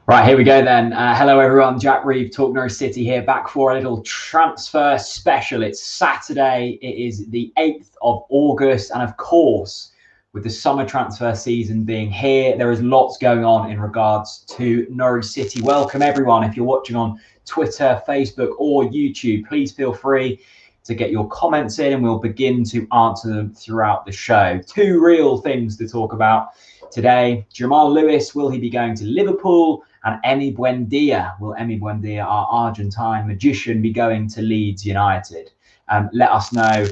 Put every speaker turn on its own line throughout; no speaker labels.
Right, here we go then. Hello everyone, Jack Reeve, Talk Norwich City here, back for a little transfer special. It's Saturday, it is the 8th of August, and of course, with the summer transfer season being here, there is lots going on in regards to Norwich City. Welcome everyone. If you're watching on Twitter, Facebook or YouTube, please feel free to get your comments in and we'll begin to answer them throughout the show. Two real things to talk about today. Jamal Lewis, will he be going to Liverpool? And Emi Buendia, will Emi Buendia, our Argentine magician, be going to Leeds United? Let us know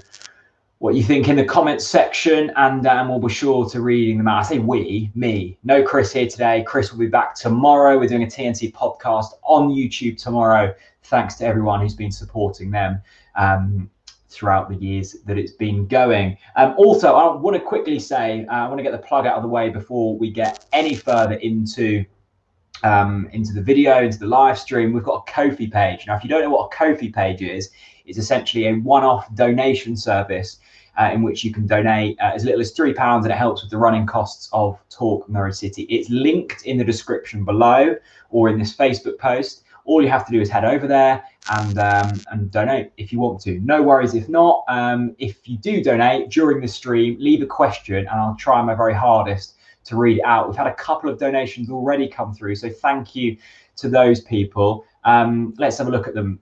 what you think in the comments section, and we'll be sure to reading them out. I say we, me. No Chris here today. Chris will be back tomorrow. We're doing a TNC podcast on YouTube tomorrow. Thanks to everyone who's been supporting them throughout the years that it's been going. Also, I want to quickly say, I want to get the plug out of the way before we get any further into the video, into the live stream. We've got a Ko-fi page. Now, if you don't know what a Ko-fi page is, it's essentially a one-off donation service in which you can donate as little as £3, and it helps with the running costs of Talk Norwich City. It's linked in the description below or in this Facebook post. All you have to do is head over there and donate if you want to. No worries if not. If you do donate during the stream, leave a question and I'll try my very hardest to read it out. We've had a couple of donations already come through, so thank you to those people. Let's have a look at them.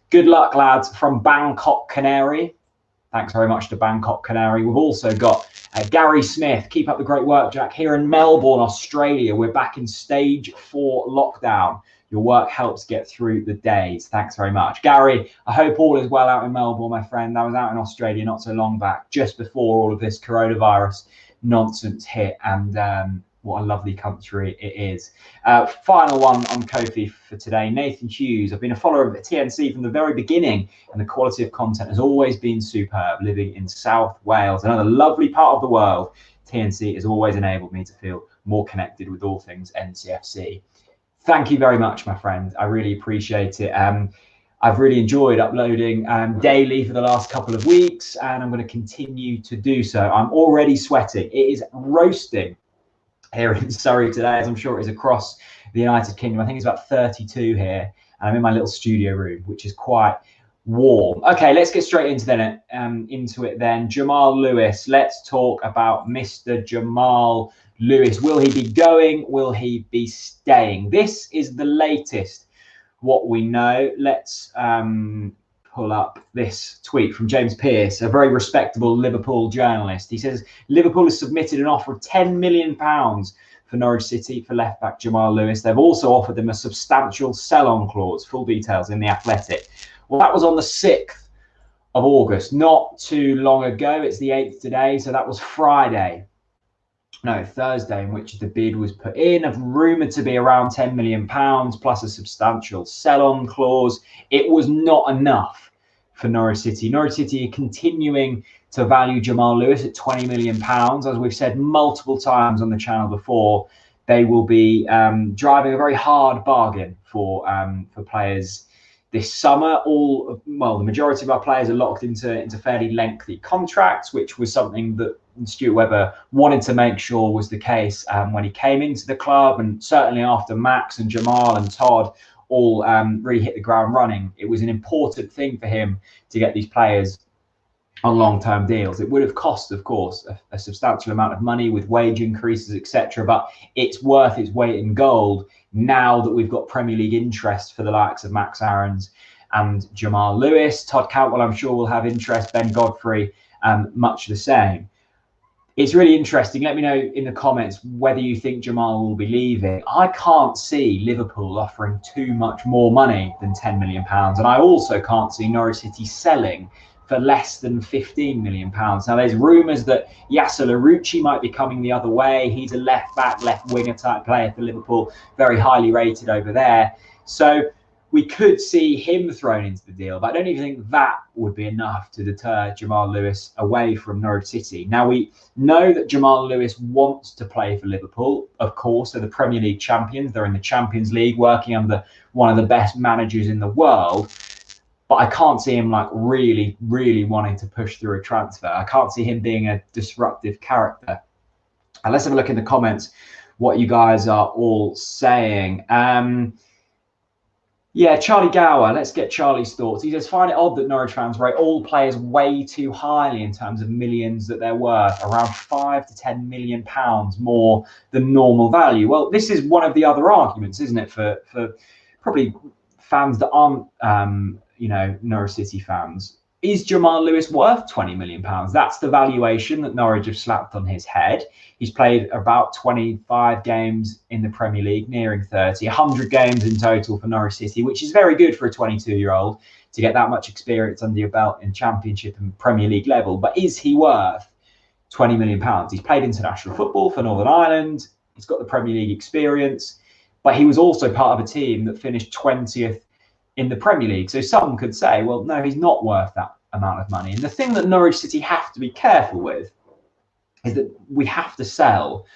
Good luck, lads, from Bangkok Canary. Thanks very much to Bangkok Canary. We've also got Gary Smith. Keep up the great work, Jack. Here in Melbourne, Australia, we're back in stage 4 lockdown. Your work helps get through the days. Thanks very much. Gary, I hope all is well out in Melbourne, my friend. I was out in Australia not so long back, just before all of this coronavirus nonsense hit, and what a lovely country it is. Final one on Ko-fi for today. Nathan Hughes. I've been a follower of TNC from the very beginning, and the quality of content has always been superb. Living in South Wales, another lovely part of the world, TNC has always enabled me to feel more connected with all things NCFC. Thank you very much, my friend. I really appreciate it. I've really enjoyed uploading daily for the last couple of weeks, and I'm going to continue to do so. I'm already sweating. It is roasting here in Surrey today, as I'm sure it is across the United Kingdom. I think it's about 32 here, and I'm in my little studio room, which is quite warm. Okay, let's get straight into it then. Jamal Lewis. Let's talk about Mr. Jamal Lewis. Will he be going? Will he be staying? This is the latest what we know. Let's pull up this tweet from James Pearce, a very respectable Liverpool journalist. He says Liverpool has submitted an offer of £10 million for Norwich City for left back Jamal Lewis. They've also offered them a substantial sell-on clause. Full details in The Athletic. Well, that was on the 6th of August, not too long ago. It's the 8th today, so that was Thursday, in which the bid was put in, of rumoured to be around £10 million plus a substantial sell-on clause. It was not enough for Norwich City. Norwich City are continuing to value Jamal Lewis at £20 million. As we've said multiple times on the channel before, they will be driving a very hard bargain for players this summer. The majority of our players are locked into fairly lengthy contracts, which was something that Stuart Webber wanted to make sure was the case when he came into the club, and certainly after Max and Jamal and Todd all really hit the ground running. It was an important thing for him to get these players on long-term deals. It would have cost, of course, a substantial amount of money with wage increases, etc., but it's worth its weight in gold now that we've got Premier League interest for the likes of Max Aarons and Jamal Lewis. Todd Cantwell, I'm sure, will have interest. Ben Godfrey, much the same. It's really interesting. Let me know in the comments whether you think Jamal will be leaving. I can't see Liverpool offering too much more money than £10 million. And I also can't see Norwich City selling for less than £15 million. Now, there's rumours that Yasser Larouci might be coming the other way. He's a left-back, left-winger type player for Liverpool, very highly rated over there. So we could see him thrown into the deal, but I don't even think that would be enough to deter Jamal Lewis away from Norwich City. Now, we know that Jamal Lewis wants to play for Liverpool. Of course, they're the Premier League champions. They're in the Champions League, working under one of the best managers in the world. But I can't see him really wanting to push through a transfer. I can't see him being a disruptive character. And let's have a look in the comments what you guys are all saying. Yeah, Charlie Gower, let's get Charlie's thoughts. He says, find it odd that Norwich fans rate all players way too highly in terms of millions that they're worth, around £5 to £10 million more than normal value. Well, this is one of the other arguments, isn't it, for probably fans that aren't, Norwich City fans. Is Jamal Lewis worth £20 million? That's the valuation that Norwich have slapped on his head. He's played about 25 games in the Premier League, nearing 30, 100 games in total for Norwich City, which is very good for a 22-year-old to get that much experience under your belt in Championship and Premier League level. But is he worth £20 million? He's played international football for Northern Ireland. He's got the Premier League experience, but he was also part of a team that finished 20th in the Premier League. So some could say, well, no, he's not worth that amount of money. And the thing that Norwich City have to be careful with is that we have to sell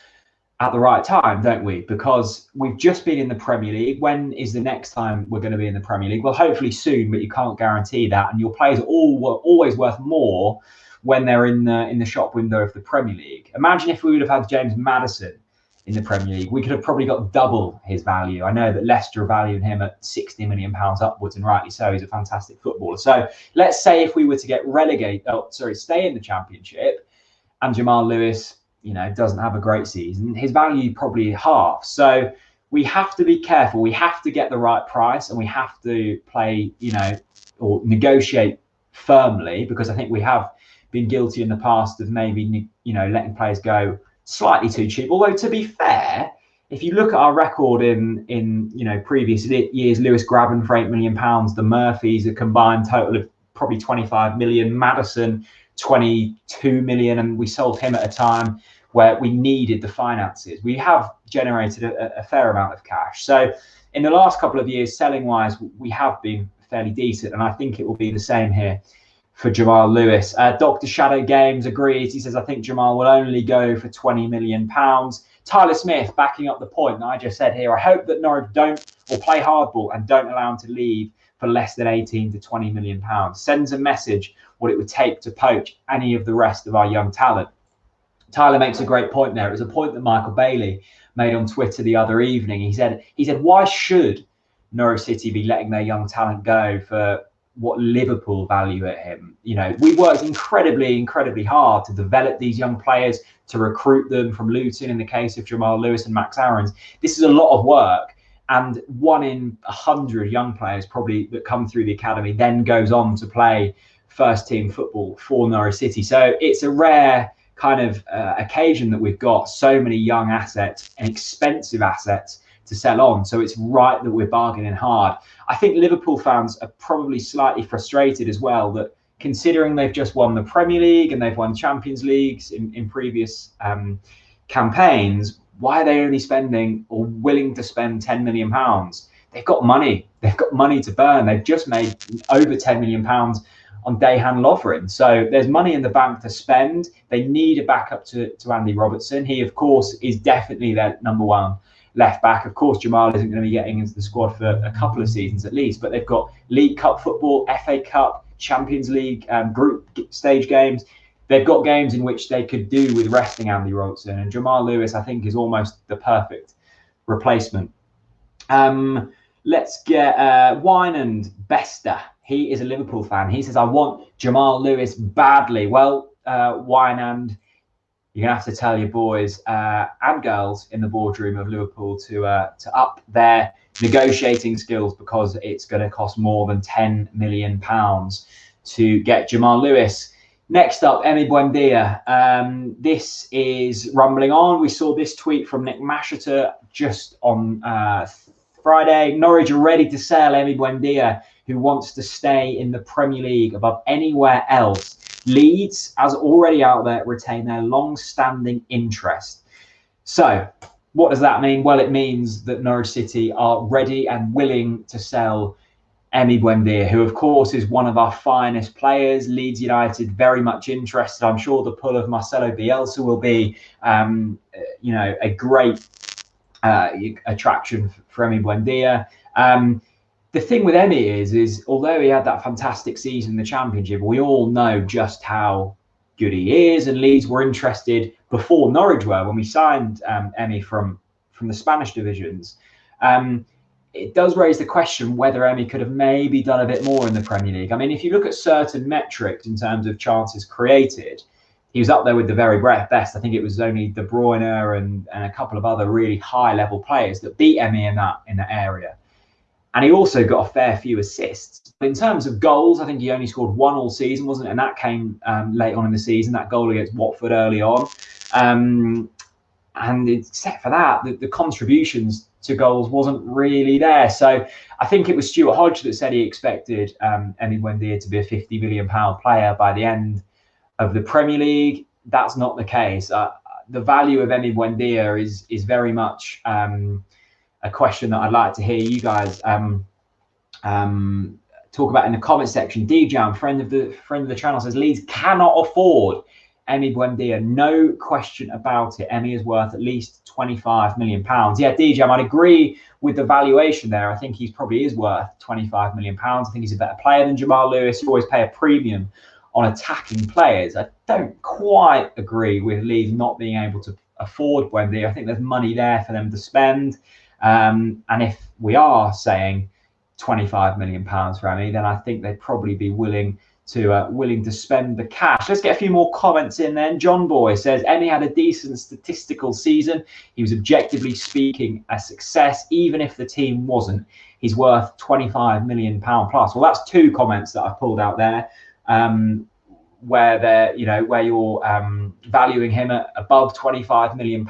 at the right time, don't we? Because we've just been in the Premier League. When is the next time we're going to be in the Premier League? Well, hopefully soon, but you can't guarantee that. And your players are always worth more when they're in the shop window of the Premier League. Imagine if we would have had James Maddison in the Premier League. We could have probably got double his value. I know that Leicester are valuing him at £60 million upwards, and rightly so. He's a fantastic footballer. So let's say if we were to get stay in the Championship, and Jamal Lewis, doesn't have a great season, his value probably half. So we have to be careful. We have to get the right price, and we have to play, or negotiate firmly, because I think we have been guilty in the past of maybe, letting players go slightly too cheap. Although, to be fair, if you look at our record in previous years, Lewis grabbing for £8 million, the Murphys a combined total of probably 25 million, Maddison 22 million, and we sold him at a time where we needed the finances. We have generated a fair amount of cash. So in the last couple of years, selling wise, we have been fairly decent, and I think it will be the same here for Jamal Lewis. Dr. Shadow Games agrees. He says, I think Jamal will only go for £20 million. Tyler Smith backing up the point that I just said here. I hope that Norwich don't play hardball and don't allow him to leave for less than 18 to £20 million. Sends a message what it would take to poach any of the rest of our young talent. Tyler makes a great point there. It was a point that Michael Bailey made on Twitter the other evening. He said, why should Norwich City be letting their young talent go for what Liverpool value at him? We worked incredibly hard to develop these young players, to recruit them from Luton in the case of Jamal Lewis and Max Aarons. This is a lot of work, and 1 in 100 young players probably that come through the academy then goes on to play first team football for Norwich City. So it's a rare kind of occasion that we've got so many young assets and expensive assets to sell on. So it's right that we're bargaining hard. I think Liverpool fans are probably slightly frustrated as well, that considering they've just won the Premier League and they've won Champions Leagues in previous campaigns, why are they only spending or willing to spend £10 million? They've got money. They've got money to burn. They've just made over £10 million on Dejan Lovren. So there's money in the bank to spend. They need a backup to Andy Robertson. He, of course, is definitely their number one left back. Of course, Jamal isn't going to be getting into the squad for a couple of seasons at least, but they've got League Cup football, FA Cup, Champions League group stage games. They've got games in which they could do with resting Andy Robertson, and Jamal Lewis, I think, is almost the perfect replacement. Let's get Wynand Bester. He is a Liverpool fan. He says, I want Jamal Lewis badly. Well, Wynand, you're going to have to tell your boys and girls in the boardroom of Liverpool to up their negotiating skills, because it's going to cost more than £10 million to get Jamal Lewis. Next up, Emi Buendia. This is rumbling on. We saw this tweet from Nick Masheter just on Friday. Norwich are ready to sell Emi Buendia, who wants to stay in the Premier League above anywhere else. Leeds, as already out there, retain their long-standing interest. So what does that mean? Well, it means that Norwich City are ready and willing to sell Emi Buendia, who, of course, is one of our finest players. Leeds United very much interested. I'm sure the pull of Marcelo Bielsa will be, a great attraction for Emi Buendia. The thing with Emi is although he had that fantastic season in the Championship, we all know just how good he is, and Leeds were interested before Norwich were when we signed Emi from from the Spanish divisions. It does raise the question whether Emi could have maybe done a bit more in the Premier League. I mean, if you look at certain metrics in terms of chances created, he was up there with the very best. I think it was only De Bruyne and a couple of other really high-level players that beat Emi in that area. And he also got a fair few assists. But in terms of goals, I think he only scored one all season, wasn't it? And that came late on in the season, that goal against Watford early on. And except for that, the contributions to goals wasn't really there. So I think it was Stuart Hodge that said he expected Emi Buendia to be a £50 million player by the end of the Premier League. That's not the case. The value of Emi Buendia is very much a question that I'd like to hear you guys talk about in the comment section. DJ, friend of the channel, says Leeds cannot afford Emi Buendia. No question about it. Emi is worth at least £25 million. Yeah, DJ, I'd agree with the valuation there. I think he probably is worth £25 million. I think he's a better player than Jamal Lewis. You always pay a premium on attacking players. I don't quite agree with Leeds not being able to afford Buendia. I think there's money there for them to spend. And if we are saying £25 million for Emi, then I think they'd probably be willing to spend the cash. Let's get a few more comments in then. John Boy says Emi had a decent statistical season. He was objectively speaking a success, even if the team wasn't. He's worth £25 million plus. Well, that's two comments that I've pulled out there, where you're valuing him at above £25 million.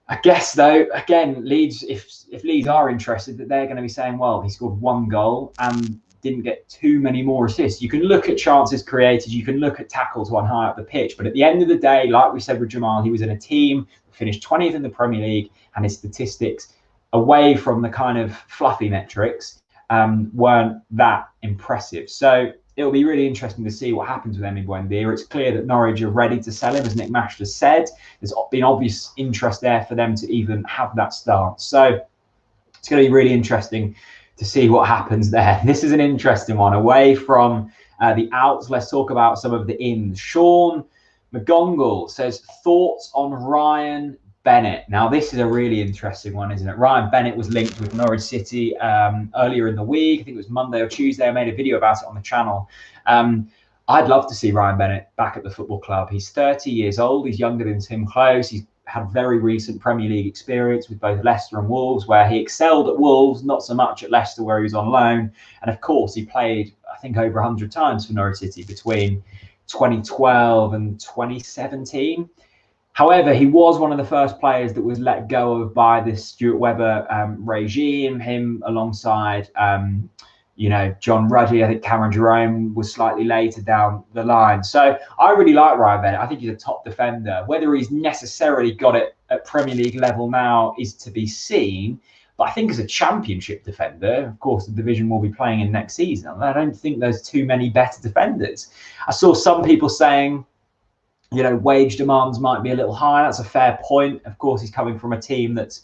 I guess though, again, Leeds, if Leeds are interested, that they're going to be saying, well, he scored one goal and didn't get too many more assists. You can look at chances created, you can look at tackles one high up the pitch, but at the end of the day, like we said with Jamal, he was in a team that finished 20th in the Premier League, and his statistics, away from the kind of fluffy metrics, weren't that impressive. So it'll be really interesting to see what happens with Emi Buendia. It's clear that Norwich are ready to sell him, as Nick Mash has said. There's been obvious interest there for them to even have that stance. So it's going to be really interesting to see what happens there. This is an interesting one. Away from the outs, let's talk about some of the ins. Sean McGongle says, thoughts on Ryan Bennett. Now, this is a really interesting one, isn't it? Ryan Bennett was linked with Norwich City earlier in the week. I think it was Monday or Tuesday. I made a video about it on the channel. I'd love to see Ryan Bennett back at the football club. He's 30 years old. He's younger than Tim Close. He's had very recent Premier League experience with both Leicester and Wolves, where he excelled at Wolves, not so much at Leicester, where he was on loan. And of course, he played, I think, over 100 times for Norwich City between 2012 and 2017. However, he was one of the first players that was let go of by this Stuart Webber regime, him alongside John Ruddy. I think Cameron Jerome was slightly later down the line. So I really like Ryan Bennett. I think he's a top defender. Whether he's necessarily got it at Premier League level now is to be seen. But I think as a championship defender, of course, the division will be playing in next season. I don't think there's too many better defenders. I saw some people saying, wage demands might be a little high. That's a fair point. Of course, he's coming from a team that's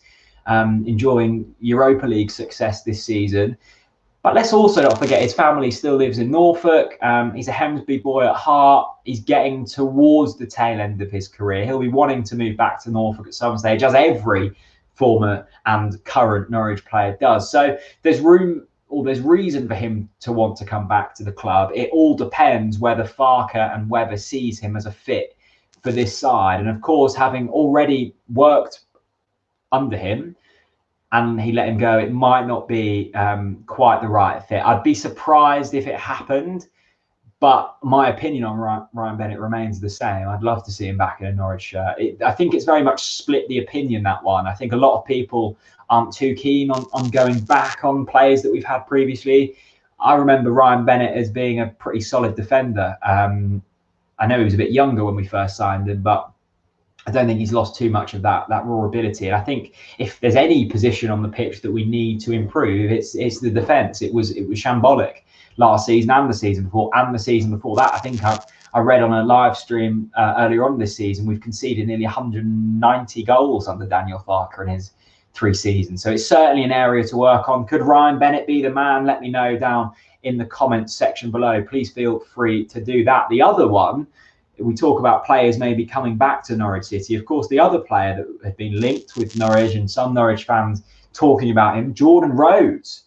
enjoying Europa League success this season. But let's also not forget his family still lives in Norfolk. He's a Hemsby boy at heart. He's getting towards the tail end of his career. He'll be wanting to move back to Norfolk at some stage, as every former and current Norwich player does. So there's reason for him to want to come back to the club. It all depends whether Farke and Webber sees him as a fit for this side. And of course, having already worked under him, and he let him go, it might not be quite the right fit. I'd be surprised if it happened, but my opinion on Ryan Bennett remains the same. I'd love to see him back in a Norwich shirt. I think it's very much split the opinion, that one. I think a lot of people aren't too keen on going back on players that we've had previously. I remember Ryan Bennett as being a pretty solid defender. I know he was a bit younger when we first signed him, but I don't think he's lost too much of that raw ability. And I think if there's any position on the pitch that we need to improve, it's the defence. It was shambolic last season and the season before that. I think I read on a live stream earlier on this season, we've conceded nearly 190 goals under Daniel Farke in his 3 seasons. So it's certainly an area to work on. Could Ryan Bennett be the man? Let me know down in the comments section below. Please feel free to do that. The other one, we talk about players maybe coming back to Norwich City. Of course, the other player that had been linked with Norwich and some Norwich fans talking about him, Jordan Rhodes.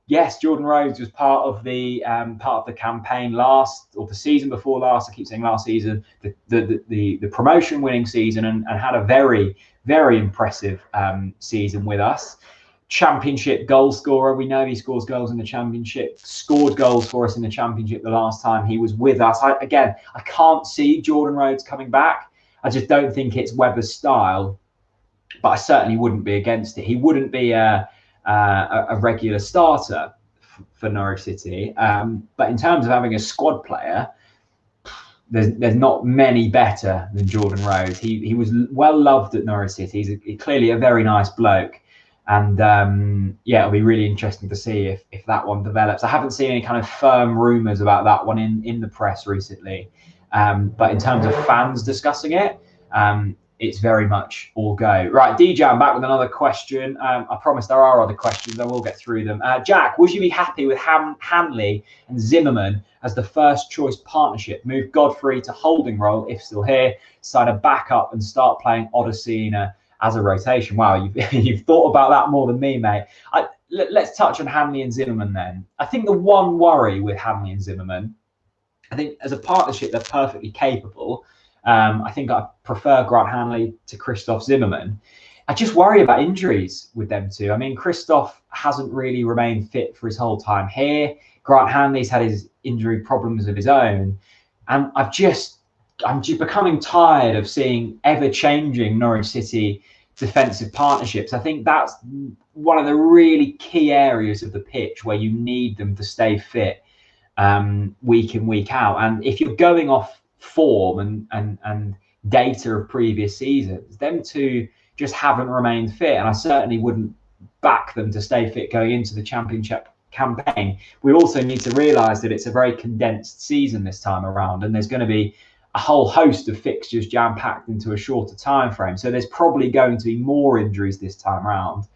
Yes, Jordan Rhodes was part of the campaign the season before last. I keep saying last season, the promotion winning season, and had a very, very impressive season with us. Championship goal scorer. We know he scores goals in the Championship, scored goals for us in the Championship the last time he was with us. I can't see Jordan Rhodes coming back. I just don't think it's Webber's style, but I certainly wouldn't be against it. He wouldn't be a regular starter for Norwich City. But in terms of having a squad player, there's not many better than Jordan Rhodes. He was well loved at Norwich City. He's clearly a very nice bloke. And it'll be really interesting to see if that one develops. I haven't seen any kind of firm rumours about that one in the press recently. But in terms of fans discussing it, it's very much all go. Right, DJ, I'm back with another question. I promise there are other questions. I will get through them. Jack, would you be happy with Hanley and Zimmerman as the first choice partnership? Move Godfrey to holding role if still here, sign a backup and start playing Odesina as a rotation. Wow, you've thought about that more than me, mate. Let's touch on Hanley and Zimmerman then. I think the one worry with Hanley and Zimmerman, I think as a partnership, they're perfectly capable. I think I prefer Grant Hanley to Christoph Zimmerman. I just worry about injuries with them two. I mean, Christoph hasn't really remained fit for his whole time here. Grant Hanley's had his injury problems of his own. And I'm just becoming tired of seeing ever-changing Norwich City defensive partnerships. I think that's one of the really key areas of the pitch where you need them to stay fit week in, week out. And if you're going off form and data of previous seasons, them two just haven't remained fit. And I certainly wouldn't back them to stay fit going into the Championship campaign. We also need to realise that it's a very condensed season this time around, and there's going to be a whole host of fixtures jam-packed into a shorter time frame. So there's probably going to be more injuries this time around.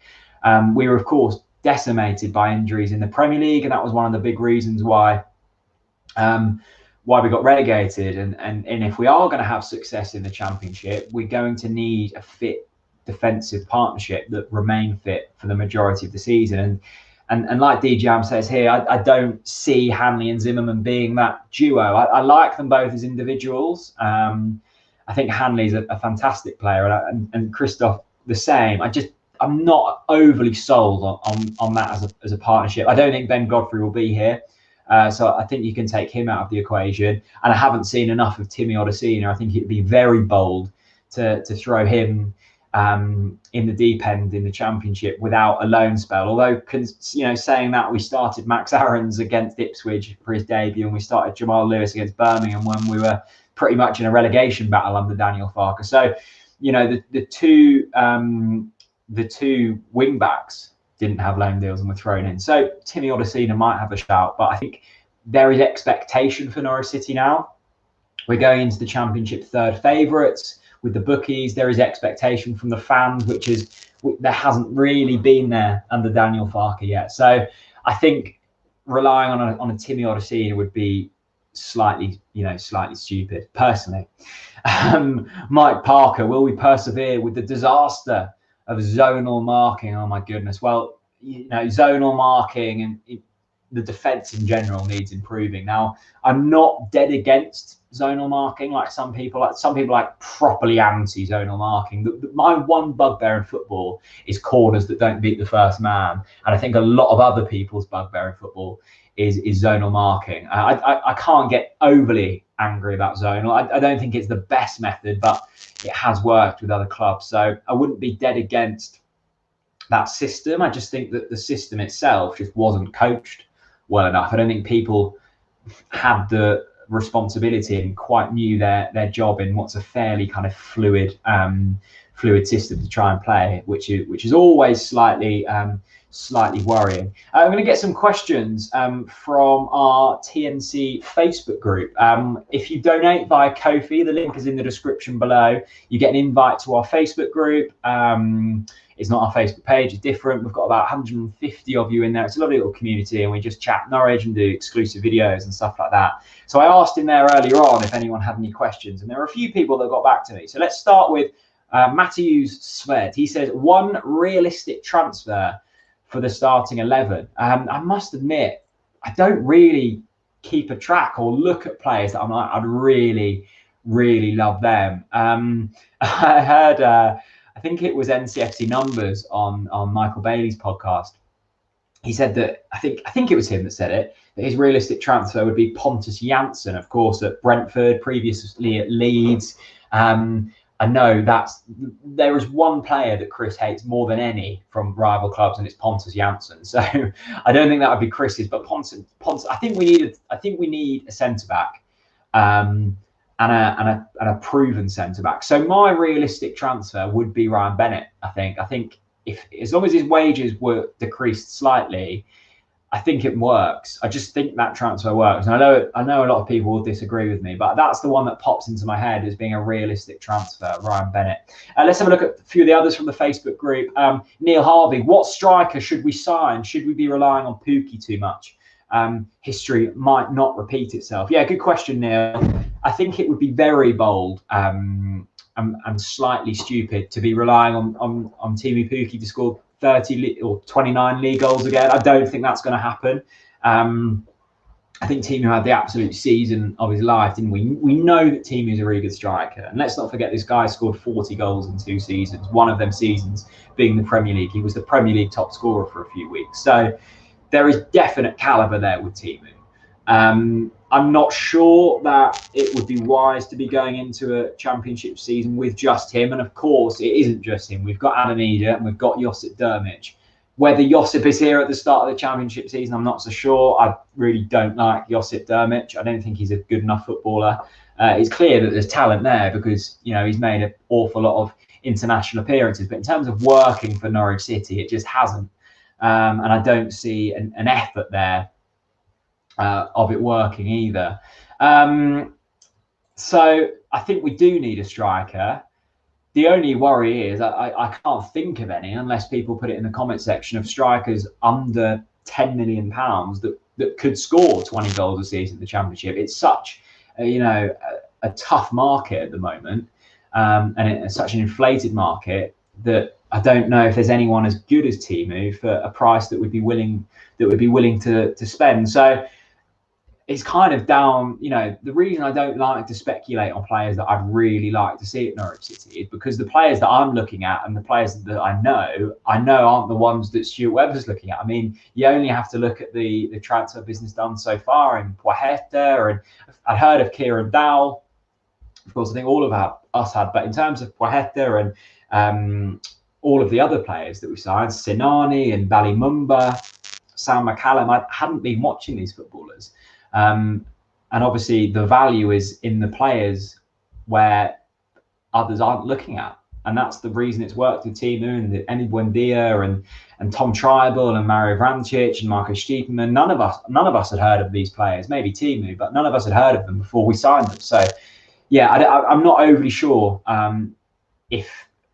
We were, of course, decimated by injuries in the Premier League, and that was one of the big reasons why we got relegated. And if we are going to have success in the Championship, we're going to need a fit defensive partnership that remain fit for the majority of the season. And like D Jam says here, I don't see Hanley and Zimmerman being that duo. I like them both as individuals. I think Hanley's a fantastic player, and Christoph the same. I'm not overly sold on that as a partnership. I don't think Ben Godfrey will be here, so I think you can take him out of the equation. And I haven't seen enough of Timmy Odesina. I think it'd be very bold to throw him in the deep end in the Championship without a loan spell. Although, saying that, we started Max Aarons against Ipswich for his debut, and we started Jamal Lewis against Birmingham when we were pretty much in a relegation battle under Daniel Farke. So, the two wing backs didn't have loan deals and were thrown in. So Timmy Odesina might have a shout, but I think there is expectation for Norwich City now. We're going into the Championship third favourites. With the bookies, there is expectation from the fans, there hasn't really been there under Daniel Farke yet. So I think relying on a Timmy Odesina would be slightly stupid, personally. Mike Parker, will we persevere with the disaster of zonal marking? Oh my goodness. Well, zonal marking and the defence in general needs improving. Now, I'm not dead against zonal marking like some people. Like properly anti-zonal marking. My one bugbear in football is corners that don't beat the first man, and I think a lot of other people's bugbear in football is zonal marking. I can't get overly angry about zonal. I don't think it's the best method, but it has worked with other clubs, so I wouldn't be dead against that system. I just think that the system itself just wasn't coached well enough. I don't think people had the responsibility and quite knew their job in what's a fairly kind of fluid system to try and play, which is always slightly worrying. I'm going to get some questions from our TNC Facebook group. If you donate via Ko-fi, the link is in the description below. You get an invite to our Facebook group. it's not our Facebook page, it's different. We've got about 150 of you in there. It's a lovely little community, and we just chat Norwich and do exclusive videos and stuff like that. So I asked in there earlier on if anyone had any questions, and there were a few people that got back to me. So let's start with Matthews Sved. He says, one realistic transfer for the starting 11. I must admit, I don't really keep a track or look at players that I'm like, I'd really love them. I heard, I think it was NCFC Numbers on Michael Bailey's podcast. He said that, I think it was him that said it, that his realistic transfer would be Pontus Jansson, of course, at Brentford, previously at Leeds. I know there is one player that Chris hates more than any from rival clubs, and it's Pontus Jansson. So I don't think that would be Chris's, but Pontus. I think we need a centre back, and a proven centre back. So my realistic transfer would be Ryan Bennett. I think if as long as his wages were decreased slightly, I think it works. I just think that transfer works. And I know a lot of people will disagree with me, but that's the one that pops into my head as being a realistic transfer, Ryan Bennett. Let's have a look at a few of the others from the Facebook group. Neil Harvey, what striker should we sign? Should we be relying on Pukki too much? History might not repeat itself. Yeah, good question, Neil. I think it would be very bold and slightly stupid to be relying on Teemu Pukki to score 30 or 29 league goals again. I don't think that's going to happen. I think Teemu had the absolute season of his life, didn't we? We know that Teemu is a really good striker. And let's not forget, this guy scored 40 goals in 2 seasons, one of them seasons being the Premier League. He was the Premier League top scorer for a few weeks. So there is definite calibre there with Teemu. I'm not sure that it would be wise to be going into a championship season with just him. And of course, it isn't just him. We've got Adamida and we've got Josip Drmic. Whether Josip is here at the start of the championship season, I'm not so sure. I really don't like Josip Drmic. I don't think he's a good enough footballer. It's clear that there's talent there because, you know, he's made an awful lot of international appearances. But in terms of working for Norwich City, it just hasn't. And I don't see an effort there of it working either. So I think we do need a striker. The only worry is I can't think of any, unless people put it in the comment section, of strikers under £10 million that could score 20 goals a season in the Championship. It's such a tough market at the moment, and it's such an inflated market that I don't know if there's anyone as good as Teemu for a price that would be willing to spend. So it's kind of down, the reason I don't like to speculate on players that I'd really like to see at Norwich City is because the players that I'm looking at and the players that I know aren't the ones that Stuart Webber's looking at. I mean, you only have to look at the transfer business done so far in Poeta, and I'd heard of Kieran Dowell. Of course, I think all of us had, but in terms of Poeta and all of the other players that we signed, Sinani and Ballymunba, Sam McCallum, I hadn't been watching these footballers. And obviously the value is in the players where others aren't looking at. And that's the reason it's worked with Teemu and Emi Buendia and Tom Tribal and Mario Vrancic and Marco Stiepermann. None of us had heard of these players, maybe Teemu, but none of us had heard of them before we signed them. So yeah, I'm not overly sure if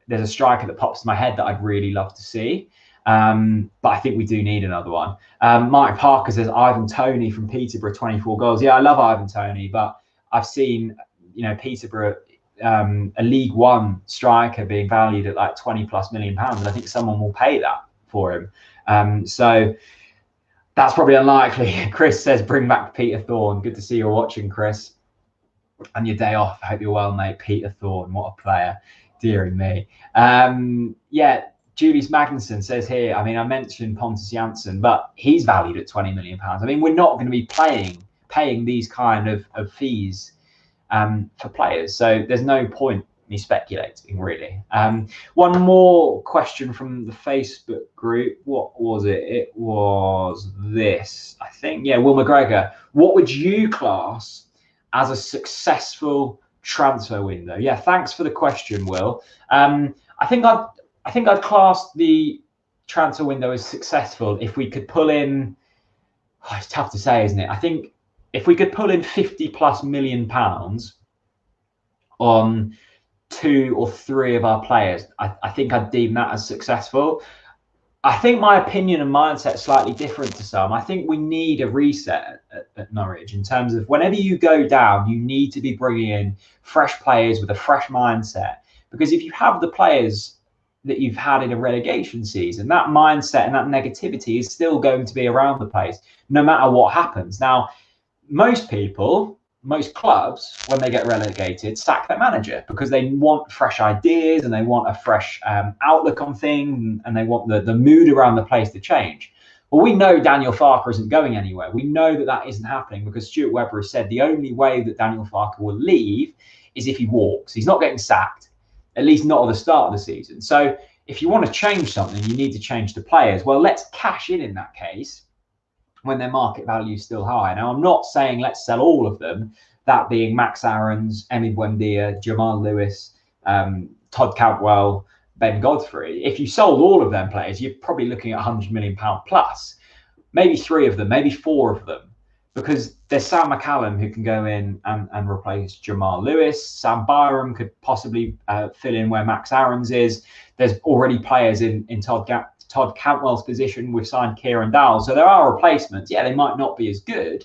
there's a striker that pops to my head that I'd really love to see. But I think we do need another one. Mike Parker says Ivan Toney from Peterborough, 24 goals. Yeah, I love Ivan Toney, but I've seen, Peterborough, a League One striker being valued at like £20+ million, and I think someone will pay that for him. So that's probably unlikely. Chris says bring back Peter Thorne. Good to see you're watching, Chris, and your day off. I hope you're well, mate. Peter Thorne, what a player. Dearing me. Yeah. Julius Magnuson says here, I mean, I mentioned Pontus Jansson, but he's valued at £20 million. I mean, we're not going to be paying these kind of fees for players. So there's no point me speculating, really. One more question from the Facebook group. What was it? It was this, I think. Yeah, Will McGregor. What would you class as a successful transfer window? Yeah, thanks for the question, Will. I think I'd class the transfer window as successful if we could pull in, it's tough to say, isn't it? I think if we could pull in £50+ million on 2 or 3 of our players, I think I'd deem that as successful. I think my opinion and mindset is slightly different to some. I think we need a reset at Norwich in terms of whenever you go down, you need to be bringing in fresh players with a fresh mindset. Because if you have the players that you've had in a relegation season, that mindset and that negativity is still going to be around the place, no matter what happens. Now, most clubs, when they get relegated, sack their manager because they want fresh ideas and they want a fresh outlook on things, and they want the mood around the place to change. Well, we know Daniel Farke isn't going anywhere. We know that isn't happening because Stuart Webber has said the only way that Daniel Farke will leave is if he walks. He's not getting sacked, at least not at the start of the season. So if you want to change something, you need to change the players. Well, let's cash in that case when their market value is still high. Now, I'm not saying let's sell all of them, that being Max Aarons, Emi Buendia, Jamal Lewis, Todd Cantwell, Ben Godfrey. If you sold all of them players, you're probably looking at £100 million plus. Maybe 3 of them, maybe 4 of them, because there's Sam McCallum who can go in and replace Jamal Lewis. Sam Byram could possibly fill in where Max Aarons is. There's already players in Todd Cantwell's position. We've signed Kieran Dowell. So there are replacements. Yeah, they might not be as good,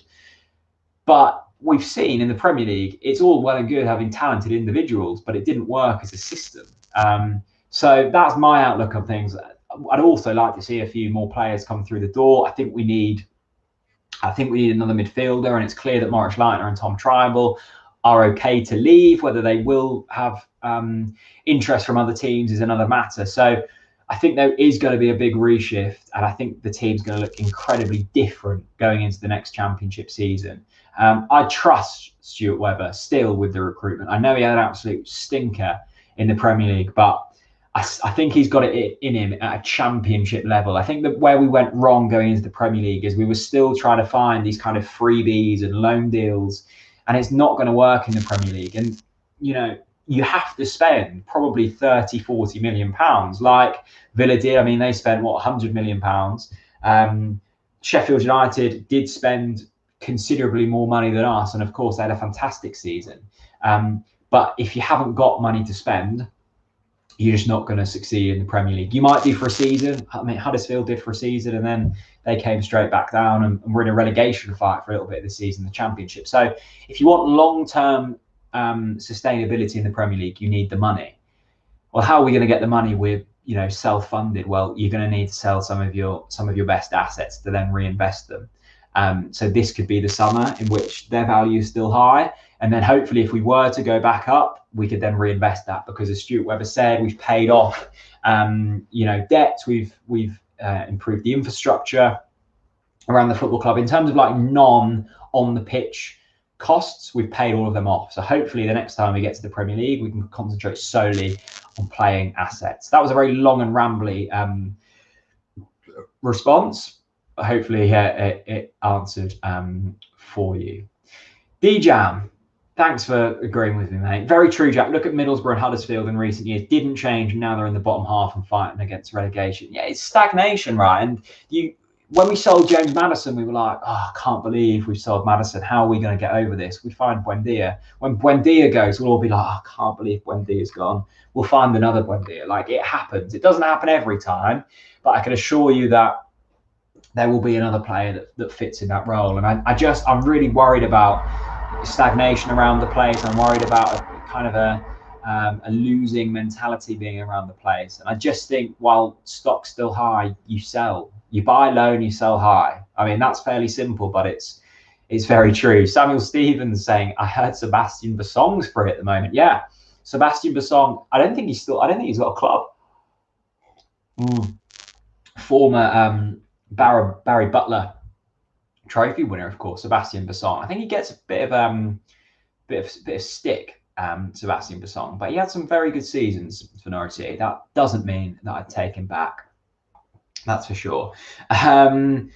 but we've seen in the Premier League, it's all well and good having talented individuals, but it didn't work as a system. So that's my outlook on things. I'd also like to see a few more players come through the door. I think we need another midfielder, and it's clear that Morris Leitner and Tom Tribal are okay to leave. Whether they will have interest from other teams is another matter. So I think there is going to be a big reshift, and I think the team's going to look incredibly different going into the next Championship season. I trust Stuart Webber still with the recruitment. I know he had an absolute stinker in the Premier League, but I think he's got it in him at a Championship level. I think that where we went wrong going into the Premier League is we were still trying to find these kind of freebies and loan deals, and it's not going to work in the Premier League. And, you know, you have to spend probably 30, 40 million pounds like Villa did. I mean, they spent, what, 100 million pounds. Sheffield United did spend considerably more money than us, and of course they had a fantastic season. But if you haven't got money to spend, you're just not going to succeed in the Premier League. You might do for a season. I mean, Huddersfield did for a season, and then they came straight back down and were in a relegation fight for a little bit this season, the Championship. So if you want long-term sustainability in the Premier League, you need the money. Well, how are we going to get the money with, you know, self-funded? Well, you're going to need to sell some of your best assets to then reinvest them. So this could be the summer in which their value is still high. And then hopefully if we were to go back up, we could then reinvest that, because as Stuart Webber said, we've paid off, debt. We've improved the infrastructure around the football club. In terms of like on the pitch costs, we've paid all of them off. So hopefully the next time we get to the Premier League, we can concentrate solely on playing assets. That was a very long and rambly response. Hopefully it answered for you. D-Jam, thanks for agreeing with me, mate. Very true, Jack. Look at Middlesbrough and Huddersfield in recent years. Didn't change. Now they're in the bottom half and fighting against relegation. Yeah, it's stagnation, right? And when we sold James Maddison, we were like, oh, I can't believe we've sold Maddison. How are we going to get over this? We find Buendia. When Buendia goes, we'll all be like, oh, I can't believe Buendia's gone. We'll find another Buendia. Like, it happens. It doesn't happen every time, but I can assure you that there will be another player that fits in that role. And I'm really worried about stagnation around the place. I'm worried about a losing mentality being around the place. And I just think while stock's still high, you sell. You buy low and you sell high. I mean, that's fairly simple, but it's very true. Samuel Stevens saying, I heard Sebastian Bassong's free at the moment. Yeah, Sebastian Bassong, I don't think he's got a club. Former Barry Butler trophy winner, of course, Sebastian Bassong. I think he gets a bit of stick, Sebastian Bassong, but he had some very good seasons for Norwich City. That doesn't mean that I'd take him back. That's for sure. Conor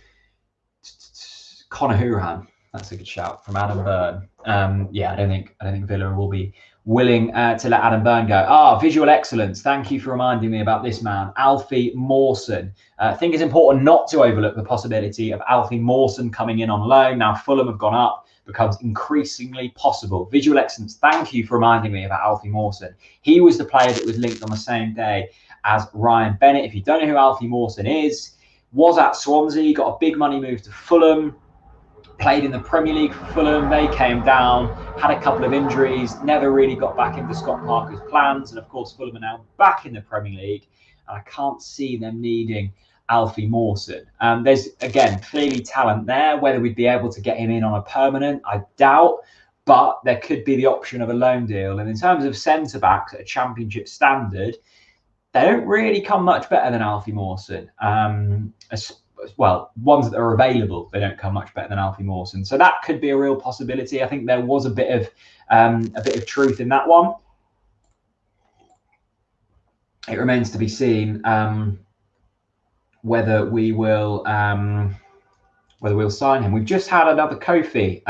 Hourihane, that's a good shout from Adam Byrne. Yeah, I don't think Villa will be willing to let Adam Byrne go. Visual excellence. Thank you for reminding me about this man, Alfie Mawson. I think it's important not to overlook the possibility of Alfie Mawson coming in on loan. Now Fulham have gone up, becomes increasingly possible. Visual excellence, thank you for reminding me about Alfie Mawson. He was the player that was linked on the same day as Ryan Bennett. If you don't know who Alfie Mawson is, was at Swansea, got a big money move to Fulham, played in the Premier League for Fulham. They came down, had a couple of injuries, never really got back into Scott Parker's plans. And of course, Fulham are now back in the Premier League. And I can't see them needing Alfie Mawson. There's, again, clearly talent there. Whether we'd be able to get him in on a permanent, I doubt. But there could be the option of a loan deal. And in terms of centre-backs at a championship standard, they don't really come much better than Alfie Mawson. Well, ones that are available, they don't come much better than Alfie Mawson. So that could be a real possibility. I think there was a bit of truth in that one. It remains to be seen whether we'll sign him. We've just had another Kofi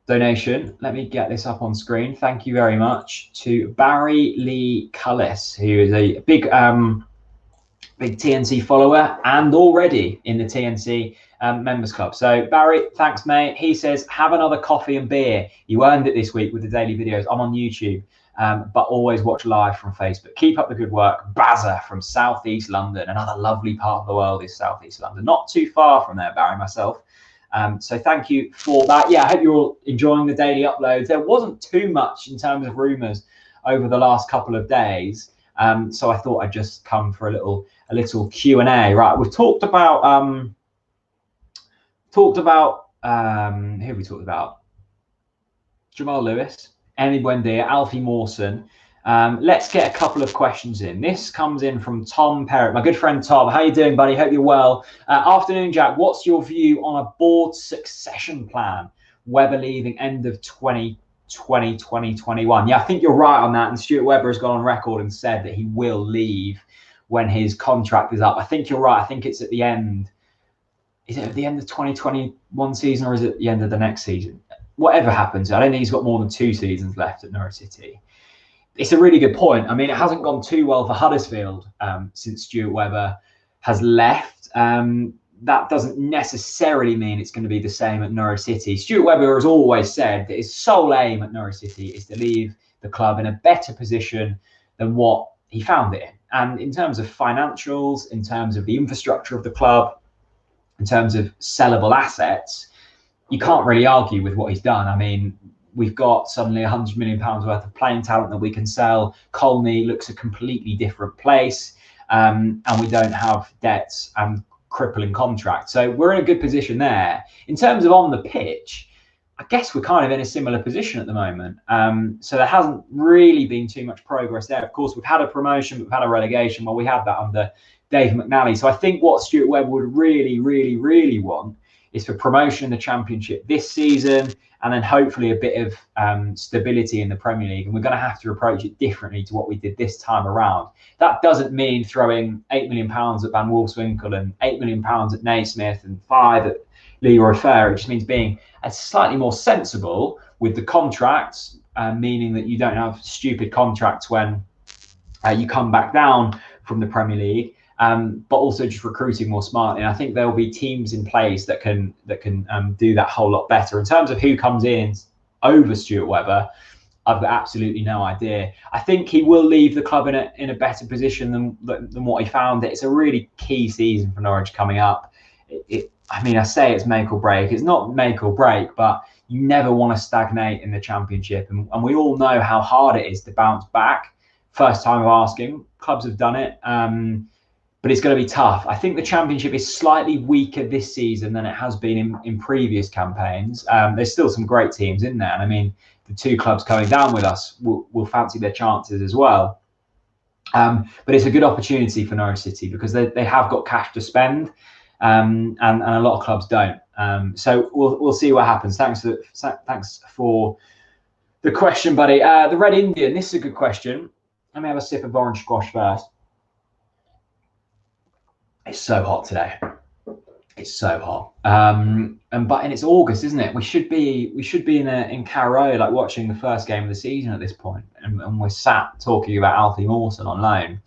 donation. Let me get this up on screen. Thank you very much to Barry Lee Cullis, who is a big TNC follower and already in the TNC members club. So Barry, thanks mate. He says, have another coffee and beer. You earned it this week with the daily videos. I'm on YouTube, but always watch live from Facebook. Keep up the good work. Bazza from Southeast London. Another lovely part of the world is Southeast London. Not too far from there, Barry, myself. So thank you for that. Yeah, I hope you're all enjoying the daily uploads. There wasn't too much in terms of rumours over the last couple of days. So I thought I'd just come for a little Q&A. Right, we've talked about who have we talked about? Jamal Lewis, Emi Buendia, Alfie Mawson. Let's get a couple of questions in. This comes in from Tom Perrott, my good friend Tom. How you doing, buddy? Hope you're well. Afternoon, Jack. What's your view on a board succession plan? Webber leaving end of 2021. Yeah, I think you're right on that. And Stuart Webber has gone on record and said that he will leave when his contract is up. I think you're right. I think it's at the end. Is it at the end of 2021 season or is it at the end of the next season? Whatever happens, I don't think he's got more than 2 seasons left at Norwich City. It's a really good point. I mean, it hasn't gone too well for Huddersfield since Stuart Webber has left. That doesn't necessarily mean it's going to be the same at Norwich City. Stuart Webber has always said that his sole aim at Norwich City is to leave the club in a better position than what he found it in. And in terms of financials, in terms of the infrastructure of the club, in terms of sellable assets, you can't really argue with what he's done. I mean, we've got suddenly £100 million worth of playing talent that we can sell. Colney looks a completely different place, and we don't have debts and crippling contracts. So we're in a good position there. In terms of on the pitch, I guess we're kind of in a similar position at the moment. So there hasn't really been too much progress there. Of course, we've had a promotion, we've had a relegation. Well, we had that under Dave McNally. So I think what Stuart Webber would really want is for promotion in the Championship this season, and then hopefully a bit of stability in the Premier League. And we're going to have to approach it differently to what we did this time around. That doesn't mean throwing £8 million at Van Wolfswinkel and £8 million at Naismith and 5 at Leroy Fair. It just means being slightly more sensible with the contracts, meaning that you don't have stupid contracts when you come back down from the Premier League. But also just recruiting more smartly. And I think there'll be teams in place that can do that whole lot better. In terms of who comes in over Stuart Webber, I've got absolutely no idea. I think he will leave the club in a better position than what he found it. It's a really key season for Norwich coming up. I mean, I say it's make or break. It's not make or break, but you never want to stagnate in the Championship. And we all know how hard it is to bounce back. First time of asking, clubs have done it. But it's going to be tough. I think the Championship is slightly weaker this season than it has been in previous campaigns. There's still some great teams in there. And I mean, the 2 clubs coming down with us will fancy their chances as well. But it's a good opportunity for Norwich City because they have got cash to spend, and a lot of clubs don't. So we'll see what happens. Thanks for the question, buddy. The Red Indian, this is a good question. Let me have a sip of orange squash first. It's so hot today. It's so hot. And it's August, isn't it? We should be in Carrow, like watching the first game of the season at this point, and we're sat talking about Alfie Mawson on loan.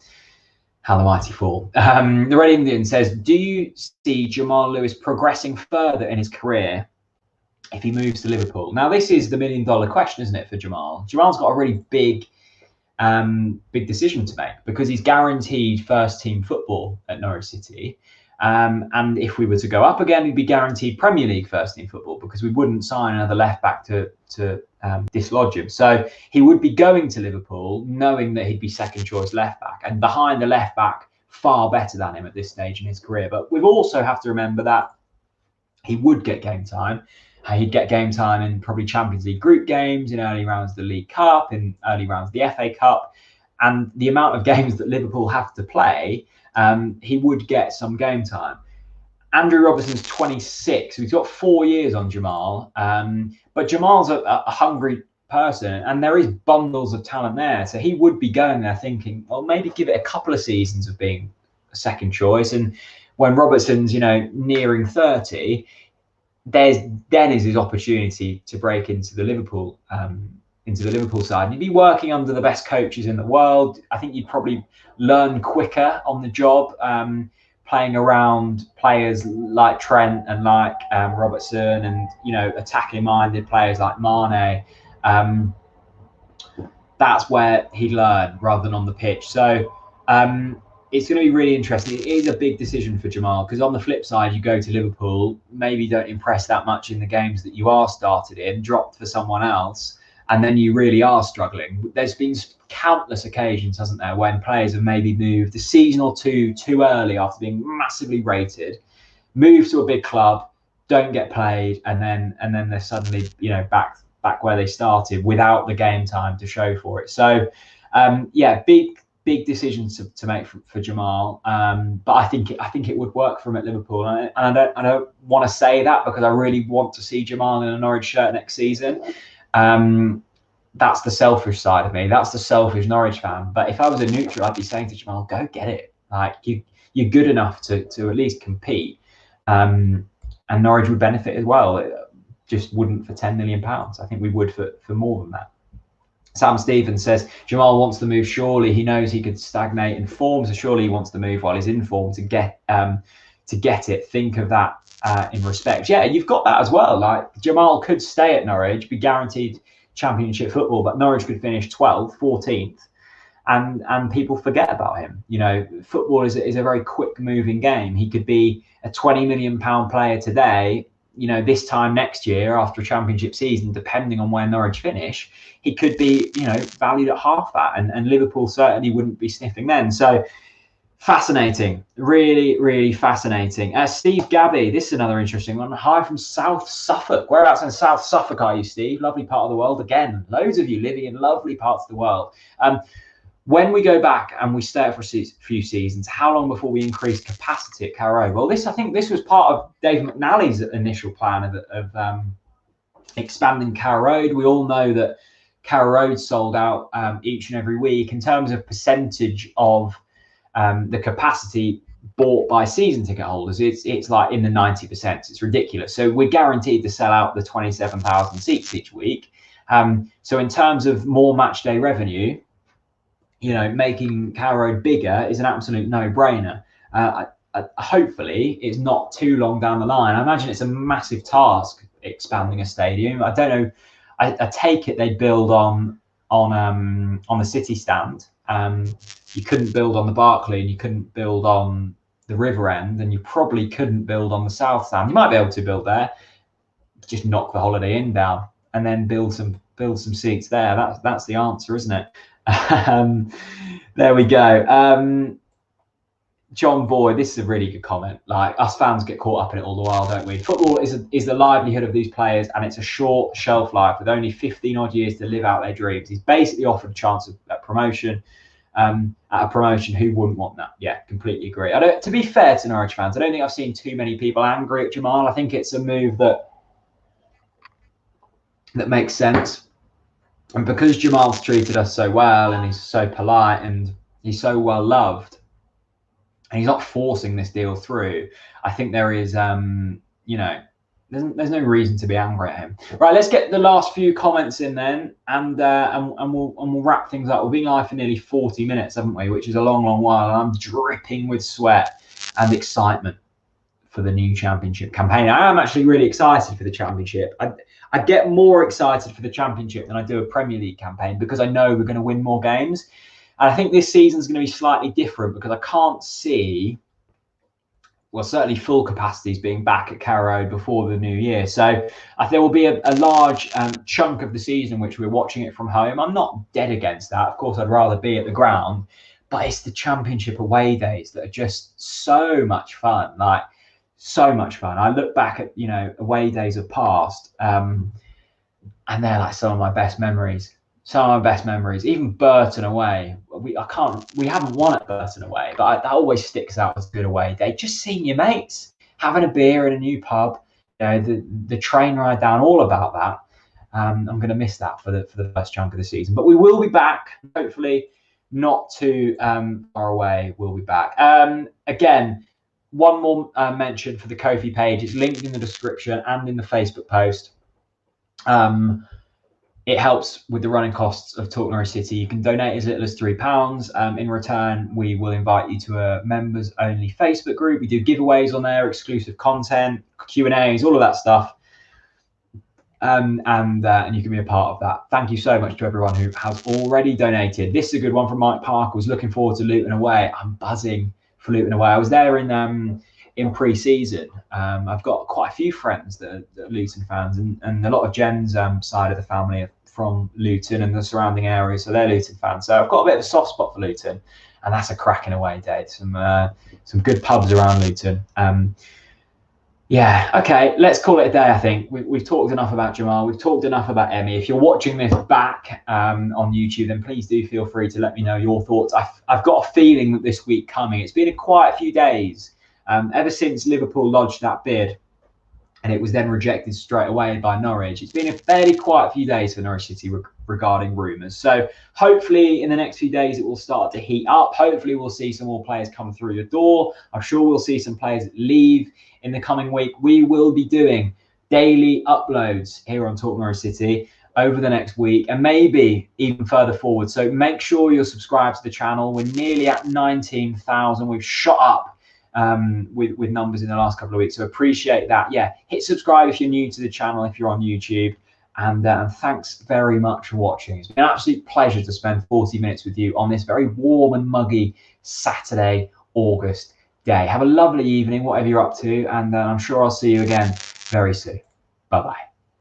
How the mighty fall. The Red Indian says, do you see Jamal Lewis progressing further in his career if he moves to Liverpool. Now, this is the $1 million question, isn't it, for Jamal? Jamal's got a really big decision to make, because he's guaranteed first team football at Norwich City. And if we were to go up again, he'd be guaranteed Premier League first team football, because we wouldn't sign another left back to dislodge him. So he would be going to Liverpool knowing that he'd be second choice left back, and behind a left back far better than him at this stage in his career. But we also have to remember that he would get game time. He'd get game time in probably Champions League group games, in early rounds of the League Cup, in early rounds of the FA Cup. And the amount of games that Liverpool have to play, he would get some game time. Andrew Robertson's 26, so he's got 4 years on Jamal. But Jamal's a hungry person, and there is bundles of talent there. So he would be going there thinking, well, maybe give it a couple of seasons of being a second choice. And when Robertson's, nearing 30, then is his opportunity to break into the Liverpool side. And he'd be working under the best coaches in the world. I think you'd probably learn quicker on the job, playing around players like Trent and like Robertson, and attacking minded players like Mane. That's where he'd learn rather than on the pitch. So it's going to be really interesting. It is a big decision for Jamal, because on the flip side, you go to Liverpool, maybe don't impress that much in the games that you are started in, dropped for someone else, and then you really are struggling. There's been countless occasions, hasn't there, when players have maybe moved a season or two too early after being massively rated, move to a big club, don't get played, and then they're suddenly back where they started without the game time to show for it. So big decisions to make for Jamal, but I think it would work for him at Liverpool, and I don't want to say that because I really want to see Jamal in a Norwich shirt next season. That's the selfish side of me. That's the selfish Norwich fan. But if I was a neutral, I'd be saying to Jamal, go get it. Like you're good enough to at least compete, and Norwich would benefit as well. It just wouldn't for £10 million. I think we would for more than that. Sam Stevens says Jamal wants to move. Surely he knows he could stagnate in form, so surely he wants to move while he's in form to get it. Think of that in respect. Yeah, you've got that as well. Like Jamal could stay at Norwich, be guaranteed Championship football, but Norwich could finish 12th, 14th, and people forget about him. Football is a very quick moving game. He could be a £20 million player today. This time next year, after a championship season, depending on where Norwich finish, he could be, valued at half that, and Liverpool certainly wouldn't be sniffing then. So fascinating, really, really fascinating. Steve Gabby, this is another interesting one. Hi from South Suffolk. Whereabouts in South Suffolk are you, Steve? Lovely part of the world. Again, loads of you living in lovely parts of the world. When we go back and we stay for a few seasons, how long before we increase capacity at Carrow Road? Well, I think this was part of Dave McNally's initial plan of expanding Carrow Road. We all know that Carrow Road sold out each and every week. In terms of percentage of the capacity bought by season ticket holders, it's like in the 90%. It's ridiculous. So we're guaranteed to sell out the 27,000 seats each week. So in terms of more match day revenue, making Carrow Road bigger is an absolute no-brainer. Hopefully, it's not too long down the line. I imagine it's a massive task expanding a stadium. I don't know. I take it they'd build on the City stand. You couldn't build on the Barclay, and you couldn't build on the River End, and you probably couldn't build on the South stand. You might be able to build there, just knock the Holiday Inn down, and then build some seats there. That's the answer, isn't it? There we go. John Boyd, this is a really good comment. Like, us fans get caught up in it all the while, don't we? Football is the livelihood of these players, and it's a short shelf life with only 15 odd years to live out their dreams. He's basically offered a chance at promotion. At a promotion, who wouldn't want that? Yeah, completely agree. To be fair to Norwich fans, I don't think I've seen too many people angry at Jamal. I think it's a move that makes sense. And because Jamal's treated us so well, and he's so polite, and he's so well loved, and he's not forcing this deal through, I think there is, there's no reason to be angry at him. Right, let's get the last few comments in then, and we'll wrap things up. We've been live for nearly 40 minutes, haven't we? Which is a long, long while, and I'm dripping with sweat and excitement for the new Championship campaign. I am actually really excited for the Championship. I get more excited for the Championship than I do a Premier League campaign, because I know we're going to win more games. And I think this season's going to be slightly different, because I can't see, well, certainly full capacities being back at Carrow Road before the new year. So there will be a large chunk of the season which we're watching it from home. I'm not dead against that. Of course, I'd rather be at the ground, but it's the Championship away days that are just so much fun. Like, so much fun. I look back at, you know, away days of past, and they're like some of my best memories. Some of my best memories. Even Burton away. We haven't won at Burton away, but that always sticks out as a good away day. Just seeing your mates, having a beer in a new pub, you know, the train ride down, all about that. I'm going to miss that for the first chunk of the season, but we will be back. Hopefully, not too far away. We'll be back. Again, one more mention for the Ko-fi page. It's linked in the description and in the Facebook post. It helps with the running costs of Talk Norwich City. You can donate as little as £3. In return, we will invite you to a members-only Facebook group. We do giveaways on there, exclusive content, Q&As, all of that stuff. And you can be a part of that. Thank you so much to everyone who has already donated. This is a good one from Mike Parker. Was looking forward to Luton away. I'm buzzing for Luton away. I was there in pre-season. I've got quite a few friends that are Luton fans, and a lot of Jen's side of the family are from Luton and the surrounding areas, so they're Luton fans. So I've got a bit of a soft spot for Luton, and that's a cracking away day. Some good pubs around Luton. Yeah, okay, let's call it a day. I think we've talked enough about Jamal. We've talked enough about Emi. If you're watching this back on YouTube, then please do feel free to let me know your thoughts. I've got a feeling that this week coming, it's been quite a few days ever since Liverpool lodged that bid, and it was then rejected straight away by Norwich. It's been a fairly quiet few days for Norwich City regarding rumours. So hopefully in the next few days it will start to heat up. Hopefully we'll see some more players come through the door. I'm sure we'll see some players leave in the coming week. We will be doing daily uploads here on Talk Norwich City over the next week, and maybe even further forward. So make sure you're subscribed to the channel. We're nearly at 19,000. We've shot up with numbers in the last couple of weeks, so appreciate that. Yeah, hit subscribe if you're new to the channel, if you're on YouTube, and thanks very much for watching. It's been an absolute pleasure to spend 40 minutes with you on this very warm and muggy Saturday, August day. Have a lovely evening, whatever you're up to, and I'm sure I'll see you again very soon. Bye bye.